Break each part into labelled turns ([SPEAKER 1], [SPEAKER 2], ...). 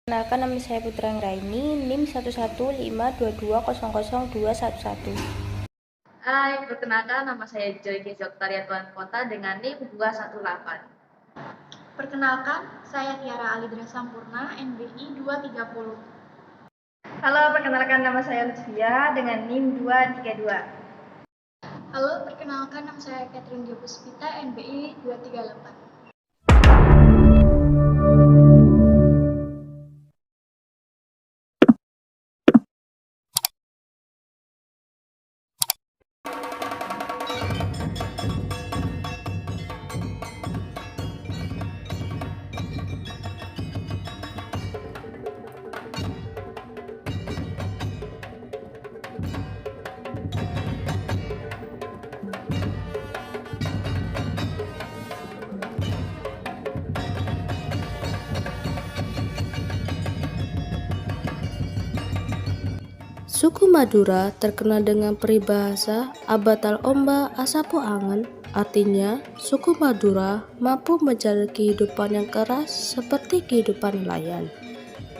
[SPEAKER 1] Perkenalkan, nama saya Putra Anggraini, NIM 11522000211.
[SPEAKER 2] Hai, perkenalkan nama saya Joy Kezoktaria Tuan Kota dengan NIM 218.
[SPEAKER 3] Perkenalkan, saya Tiara Alidra Sampurna, NBI 230.
[SPEAKER 4] Halo, perkenalkan nama saya Lutfia dengan NIM 232.
[SPEAKER 3] Halo, perkenalkan nama saya Catherine Jopuspita, NBI 238.
[SPEAKER 5] Suku Madura terkenal dengan peribahasa Abatal Omba Asapu Angen, artinya suku Madura mampu mencari kehidupan yang keras seperti kehidupan nelayan.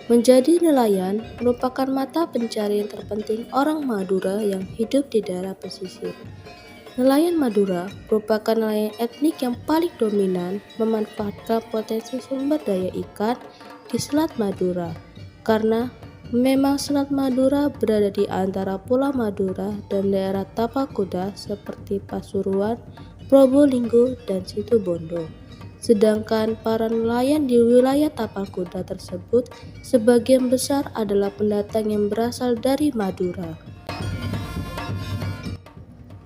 [SPEAKER 5] Menjadi nelayan merupakan mata pencarian terpenting orang Madura yang hidup di daerah pesisir. Nelayan Madura merupakan nelayan etnik yang paling dominan memanfaatkan potensi sumber daya ikan di Selat Madura, karena memang Selat Madura berada di antara Pulau Madura dan daerah tapal kuda seperti Pasuruan, Probolinggo, dan Situbondo. Sedangkan para nelayan di wilayah tapal kuda tersebut sebagian besar adalah pendatang yang berasal dari Madura.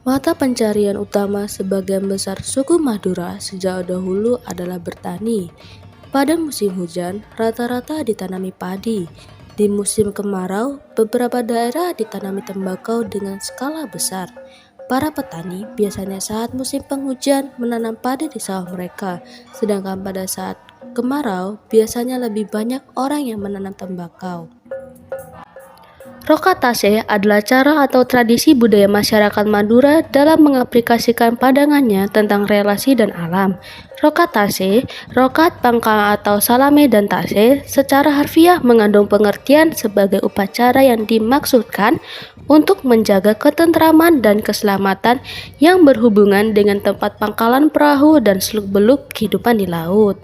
[SPEAKER 5] Mata pencarian utama sebagian besar suku Madura sejak dahulu adalah bertani. Pada musim hujan, rata-rata ditanami padi. Di musim kemarau, beberapa daerah ditanami tembakau dengan skala besar. Para petani biasanya saat musim penghujan menanam padi di sawah mereka, sedangkan pada saat kemarau biasanya lebih banyak orang yang menanam tembakau. Rokatase adalah cara atau tradisi budaya masyarakat Madura dalam mengaplikasikan pandangannya tentang relasi dan alam. Rokatase, rokat, pangkal atau salame dan tase secara harfiah mengandung pengertian sebagai upacara yang dimaksudkan untuk menjaga ketentraman dan keselamatan yang berhubungan dengan tempat pangkalan perahu dan seluk-beluk kehidupan di laut.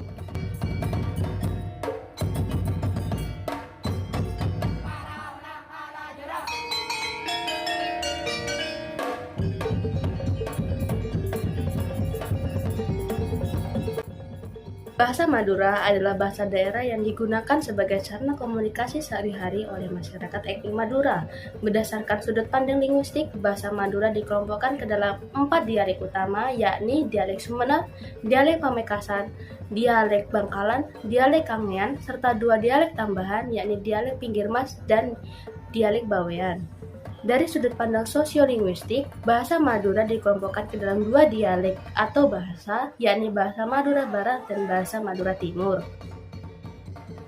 [SPEAKER 5] Bahasa Madura adalah bahasa daerah yang digunakan sebagai sarana komunikasi sehari-hari oleh masyarakat etnik Madura. Berdasarkan sudut pandang linguistik, bahasa Madura dikelompokkan ke dalam 4 dialek utama, yakni dialek Sumenep, dialek Pamekasan, dialek Bangkalan, dialek Kangean, serta 2 dialek tambahan, yakni dialek Pinggir Mas dan dialek Bawean. Dari sudut pandang sosiolinguistik, bahasa Madura dikelompokkan ke dalam 2 dialek atau bahasa, yakni bahasa Madura Barat dan bahasa Madura Timur.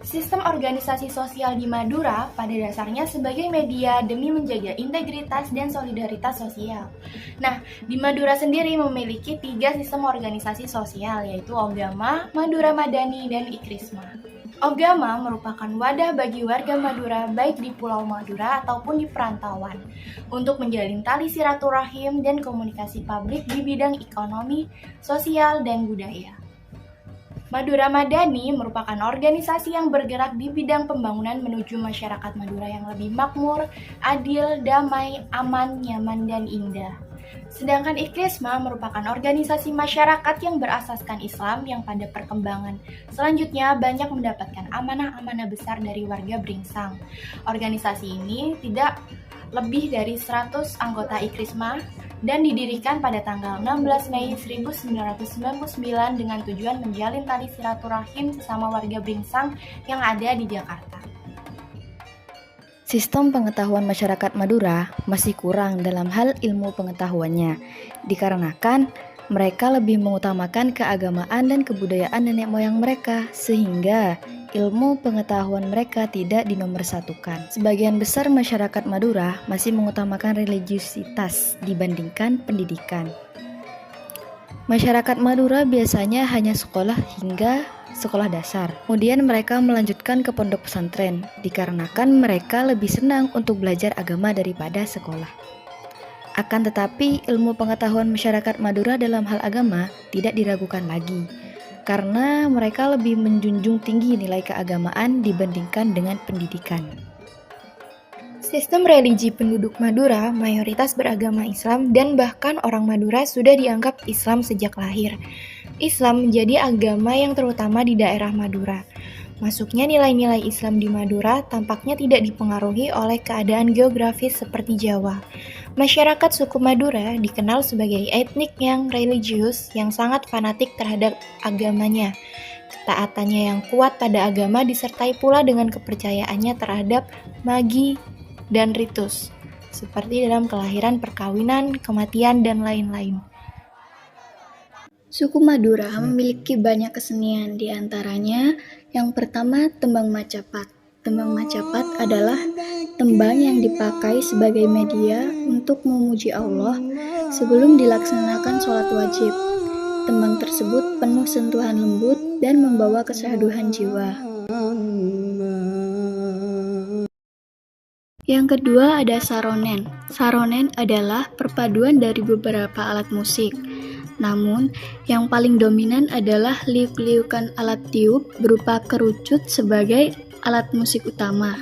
[SPEAKER 3] Sistem organisasi sosial di Madura pada dasarnya sebagai media demi menjaga integritas dan solidaritas sosial. Nah, di Madura sendiri memiliki 3 sistem organisasi sosial, yaitu Ogama, Madura Madani, dan Ikrisma. Ogama merupakan wadah bagi warga Madura baik di Pulau Madura ataupun di perantauan untuk menjalin tali silaturahim dan komunikasi publik di bidang ekonomi, sosial, dan budaya. Madura Madani merupakan organisasi yang bergerak di bidang pembangunan menuju masyarakat Madura yang lebih makmur, adil, damai, aman, nyaman, dan indah. Sedangkan Ikrisma merupakan organisasi masyarakat yang berasaskan Islam yang pada perkembangan selanjutnya banyak mendapatkan amanah-amanah besar dari warga Bringsang. Organisasi ini tidak lebih dari 100 anggota Ikrisma dan didirikan pada tanggal 16 Mei 1999 dengan tujuan menjalin tali silaturahim sesama warga Bringsang yang ada di Jakarta.
[SPEAKER 6] Sistem pengetahuan masyarakat Madura masih kurang dalam hal ilmu pengetahuannya, dikarenakan mereka lebih mengutamakan keagamaan dan kebudayaan nenek moyang mereka, sehingga ilmu pengetahuan mereka tidak dinomorsatukan. Sebagian besar masyarakat Madura masih mengutamakan religiusitas dibandingkan pendidikan. Masyarakat Madura biasanya hanya sekolah hingga sekolah dasar. Kemudian mereka melanjutkan ke pondok pesantren, dikarenakan mereka lebih senang untuk belajar agama daripada sekolah. Akan tetapi, ilmu pengetahuan masyarakat Madura dalam hal agama tidak diragukan lagi, karena mereka lebih menjunjung tinggi nilai keagamaan dibandingkan dengan pendidikan.
[SPEAKER 3] Sistem religi penduduk Madura mayoritas beragama Islam dan bahkan orang Madura sudah dianggap Islam sejak lahir. Islam menjadi agama yang terutama di daerah Madura. Masuknya nilai-nilai Islam di Madura tampaknya tidak dipengaruhi oleh keadaan geografis seperti Jawa. Masyarakat suku Madura dikenal sebagai etnik yang religius yang sangat fanatik terhadap agamanya. Ketaatannya yang kuat pada agama disertai pula dengan kepercayaannya terhadap magi dan ritus, seperti dalam kelahiran, perkawinan, kematian, dan lain-lain.
[SPEAKER 7] Suku Madura memiliki banyak kesenian, di antaranya yang pertama tembang Macapat. Tembang Macapat adalah tembang yang dipakai sebagai media untuk memuji Allah sebelum dilaksanakan sholat wajib. Tembang tersebut penuh sentuhan lembut dan membawa kesyahduhan jiwa. Yang kedua ada saronen. Saronen adalah perpaduan dari beberapa alat musik. Namun, yang paling dominan adalah liuk-liukan alat tiup berupa kerucut sebagai alat musik utama.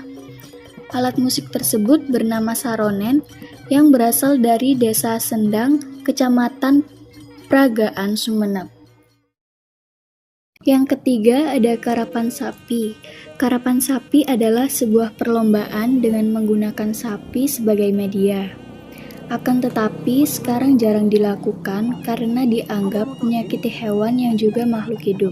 [SPEAKER 7] Alat musik tersebut bernama saronen yang berasal dari Desa Sendang, Kecamatan Pragaan, Sumeneb. Yang ketiga ada karapan sapi. Karapan sapi adalah sebuah perlombaan dengan menggunakan sapi sebagai media. Akan tetapi sekarang jarang dilakukan karena dianggap menyakiti hewan yang juga makhluk hidup.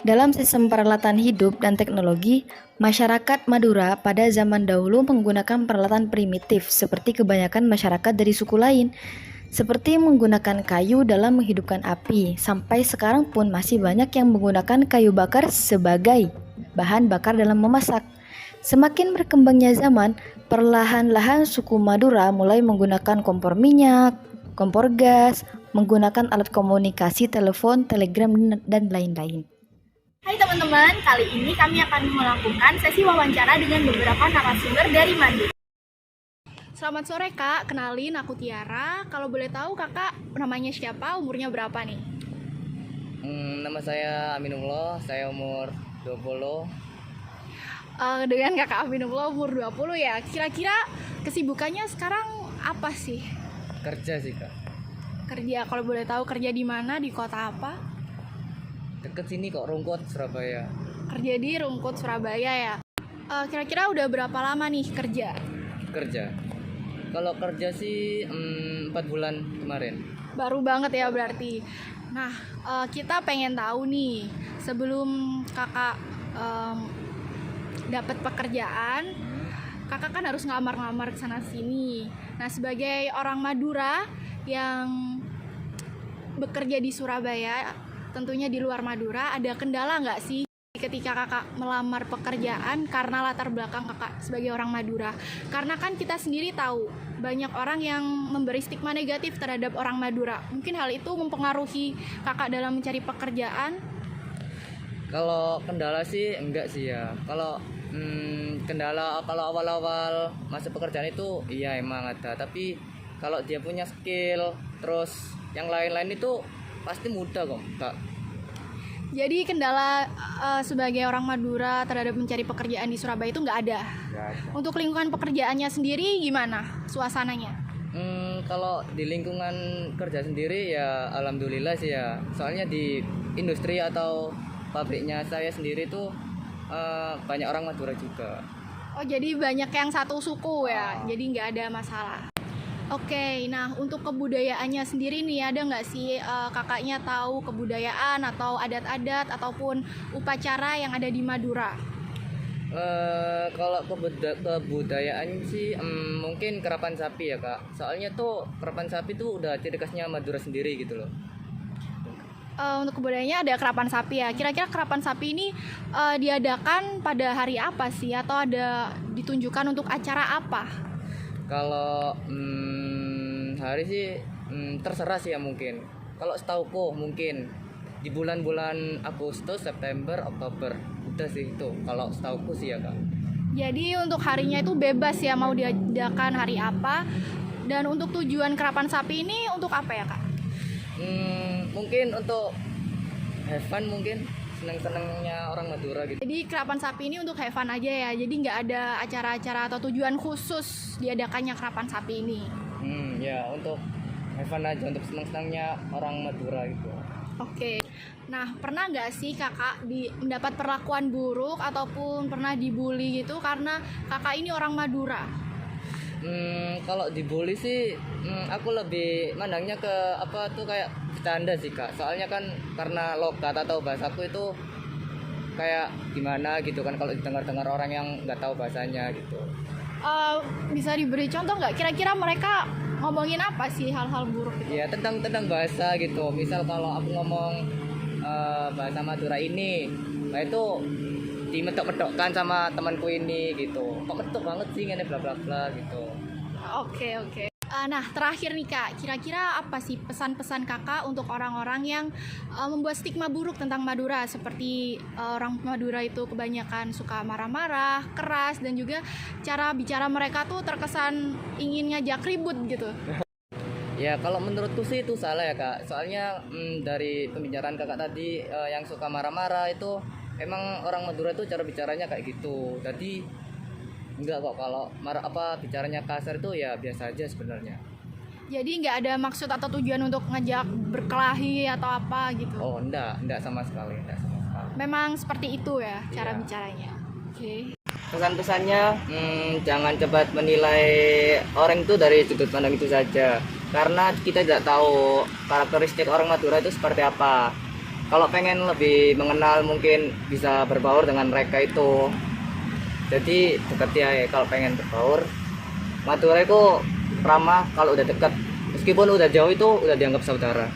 [SPEAKER 6] Dalam sistem peralatan hidup dan teknologi, masyarakat Madura pada zaman dahulu menggunakan peralatan primitif seperti kebanyakan masyarakat dari suku lain, seperti menggunakan kayu dalam menghidupkan api. Sampai sekarang pun masih banyak yang menggunakan kayu bakar sebagai bahan bakar dalam memasak. Semakin berkembangnya zaman, perlahan-lahan suku Madura mulai menggunakan kompor minyak, kompor gas, menggunakan alat komunikasi, telepon, telegram, dan lain-lain.
[SPEAKER 3] Hai teman-teman, kali ini kami akan melakukan sesi wawancara dengan beberapa narasumber dari Madura. Selamat sore Kak, kenalin aku Tiara. Kalau boleh tahu Kakak namanya siapa, umurnya berapa nih?
[SPEAKER 8] Nama saya Aminullah, saya umur 20.
[SPEAKER 3] Dengan Kakak Aminullah umur 20 ya. Kira-kira kesibukannya sekarang apa sih?
[SPEAKER 8] Kerja sih Kak.
[SPEAKER 3] Kerja, kalau boleh tahu kerja di mana, di kota apa?
[SPEAKER 8] Deket sini kok, Rungkut, Surabaya.
[SPEAKER 3] Kerja di Rungkut, Surabaya ya. Kira-kira udah berapa lama nih kerja?
[SPEAKER 8] Kerja. Kalau kerja sih 4 bulan kemarin.
[SPEAKER 3] Baru banget ya berarti. Nah, kita pengen tahu nih, sebelum Kakak dapat pekerjaan, Kakak kan harus ngelamar-ngelamar ke sana sini. Nah, sebagai orang Madura yang bekerja di Surabaya, tentunya di luar Madura, ada kendala nggak sih ketika Kakak melamar pekerjaan karena latar belakang Kakak sebagai orang Madura? Karena kan kita sendiri tahu banyak orang yang memberi stigma negatif terhadap orang Madura. Mungkin hal itu mempengaruhi Kakak dalam mencari pekerjaan?
[SPEAKER 8] Kalau kendala sih enggak sih ya. Kalau kendala kalau awal-awal masuk pekerjaan itu iya emang ada. Tapi kalau dia punya skill, terus yang lain-lain itu pasti mudah kok, Kak.
[SPEAKER 3] Jadi kendala sebagai orang Madura terhadap mencari pekerjaan di Surabaya itu nggak ada. Untuk lingkungan pekerjaannya sendiri gimana suasananya?
[SPEAKER 8] Kalau di lingkungan kerja sendiri ya alhamdulillah sih ya. Soalnya di industri atau pabriknya saya sendiri tuh banyak orang Madura juga.
[SPEAKER 3] Oh, jadi banyak yang satu suku ya. Jadi nggak ada masalah. Oke, nah untuk kebudayaannya sendiri nih, ada nggak sih kakaknya tahu kebudayaan atau adat-adat ataupun upacara yang ada di Madura?
[SPEAKER 8] Kalau kebudayaan sih mungkin kerapan sapi ya Kak. Soalnya tuh kerapan sapi tuh udah ciri khasnya Madura sendiri gitu loh.
[SPEAKER 3] untuk kebudayaannya ada kerapan sapi ya. Kira-kira kerapan sapi ini diadakan pada hari apa sih? Atau ada ditunjukkan untuk acara apa?
[SPEAKER 8] Kalau hari sih terserah sih ya mungkin. Kalau setauku mungkin di bulan-bulan Agustus, September, Oktober. Udah sih itu. Kalau setauku sih ya Kak.
[SPEAKER 3] Jadi untuk harinya itu bebas ya mau diadakan hari apa. Dan untuk tujuan kerapan sapi ini untuk apa ya Kak?
[SPEAKER 8] Mungkin untuk have fun mungkin. Seneng-senengnya orang Madura gitu.
[SPEAKER 3] Jadi kerapan sapi ini untuk have fun aja ya. Jadi nggak ada acara-acara atau tujuan khusus diadakannya kerapan sapi ini.
[SPEAKER 8] Ya untuk have fun aja, untuk seneng-senengnya orang Madura gitu.
[SPEAKER 3] Oke. Nah, pernah nggak sih kakak mendapat perlakuan buruk ataupun pernah dibully gitu karena kakak ini orang Madura?
[SPEAKER 8] Kalau dibully sih, aku lebih mandangnya ke apa tuh kayak bercanda sih Kak. Soalnya kan karena logat atau bahasaku itu kayak gimana gitu kan kalau didengar-dengar orang yang nggak tahu bahasanya gitu.
[SPEAKER 3] Bisa diberi contoh nggak? Kira-kira mereka ngomongin apa sih hal-hal buruk gitu?
[SPEAKER 8] Ya tentang bahasa gitu. Misal kalau aku ngomong bahasa Madura ini, nah itu dimetok-metokkan sama temanku ini gitu. Kok metok banget sih ini bla bla bla gitu.
[SPEAKER 3] Oke. Nah, terakhir nih Kak, kira-kira apa sih pesan-pesan Kakak untuk orang-orang yang membuat stigma buruk tentang Madura, seperti orang Madura itu kebanyakan suka marah-marah, keras, dan juga cara bicara mereka tuh terkesan ingin ngajak ribut gitu.
[SPEAKER 8] Ya kalau menurutku sih itu salah ya Kak. Soalnya dari pembicaraan Kakak tadi yang suka marah-marah itu emang orang Madura itu cara bicaranya kayak gitu. Jadi enggak kok kalau bicaranya kasar itu ya biasa aja sebenarnya.
[SPEAKER 3] Jadi nggak ada maksud atau tujuan untuk ngajak berkelahi atau apa gitu?
[SPEAKER 8] Oh enggak sama sekali,
[SPEAKER 3] Memang seperti itu ya cara bicaranya. Oke.
[SPEAKER 8] Pesan-pesannya jangan cepat menilai orang itu dari sudut pandang itu saja. Karena kita tidak tahu karakteristik orang Madura itu seperti apa. Kalau pengen lebih mengenal mungkin bisa berbaur dengan mereka itu. Jadi dekati ya kalau pengen berbaur. Madura itu ramah kalau udah dekat. Meskipun udah jauh itu udah dianggap saudara.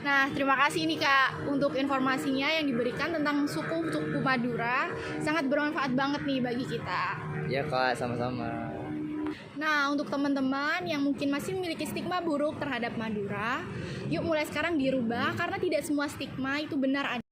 [SPEAKER 3] Nah, terima kasih nih Kak untuk informasinya yang diberikan tentang suku Madura. Sangat bermanfaat banget nih bagi kita.
[SPEAKER 8] Ya Kak, sama-sama.
[SPEAKER 3] Nah, untuk teman-teman yang mungkin masih memiliki stigma buruk terhadap Madura, yuk mulai sekarang dirubah karena tidak semua stigma itu benar ada.